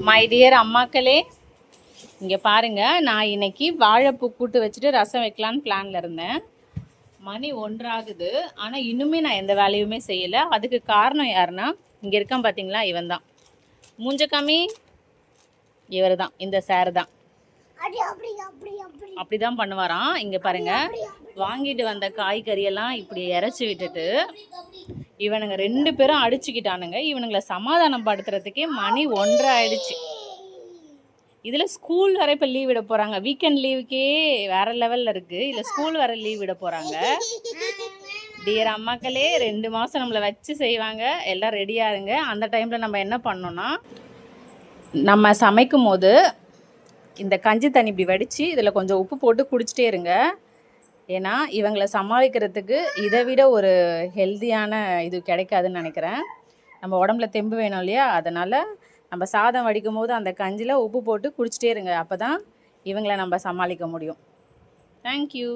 My dear அம்மாக்களே, இங்கே பாருங்கள், நான் இன்னைக்கு வாழைப்பூ கூட்டு வச்சுட்டு ரசம் வைக்கலான்னு பிளானில் இருந்தேன். மணி 1 ஆகுது. ஆனால் இன்னுமே நான் எந்த வேலையுமே செய்யலை. அதுக்கு காரணம் யாருன்னா, இங்கே இருக்கான் பார்த்தீங்களா, இவன் தான். மூஞ்ச காமி, இவர் தான், இந்த சார் தான். அப்படி தான் பண்ணுவாராம். இங்கே பாருங்கள், வாங்கிட்டு வந்த காய்கறியெல்லாம் இப்படி இறச்சி விட்டுட்டு இவனுங்க 2 பேரும் அடிச்சுக்கிட்டானுங்க. இவனுங்களை சமாதானம் படுத்துறதுக்கே மணி 1 ஆயிடுச்சு. இதில் ஸ்கூல் வர இப்போ லீவ் விட போகிறாங்க. வீக்கெண்ட் லீவுக்கே வேறு லெவலில் இருக்குது. இல்லை ஸ்கூல் வர லீவ் விட போகிறாங்க. டியர் அம்மாக்களே, 2 மாதம் நம்மளை வச்சு செய்வாங்க. எல்லாம் ரெடியாக இருங்க. அந்த டைமில் நம்ம என்ன பண்ணோன்னா, நம்ம சமைக்கும் போது இந்த கஞ்சி தண்ணி இப்படி வடித்து இதில் கொஞ்சம் உப்பு போட்டு குடிச்சிட்டே இருங்க. ஏன்னா இவங்களை சமாளிக்கிறதுக்கு இதை விட ஒரு ஹெல்த்தியான இது கிடைக்காதுன்னு நினைக்கிறேன். நம்ம உடம்புல தெம்பு வேணும் இல்லையா, அதனால் நம்ம சாதம் வடிக்கும் போது அந்த கஞ்சியில் உப்பு போட்டு குடிச்சிட்டே இருங்க. அப்போ தான் இவங்களை நம்ம சமாளிக்க முடியும். தேங்க்யூ.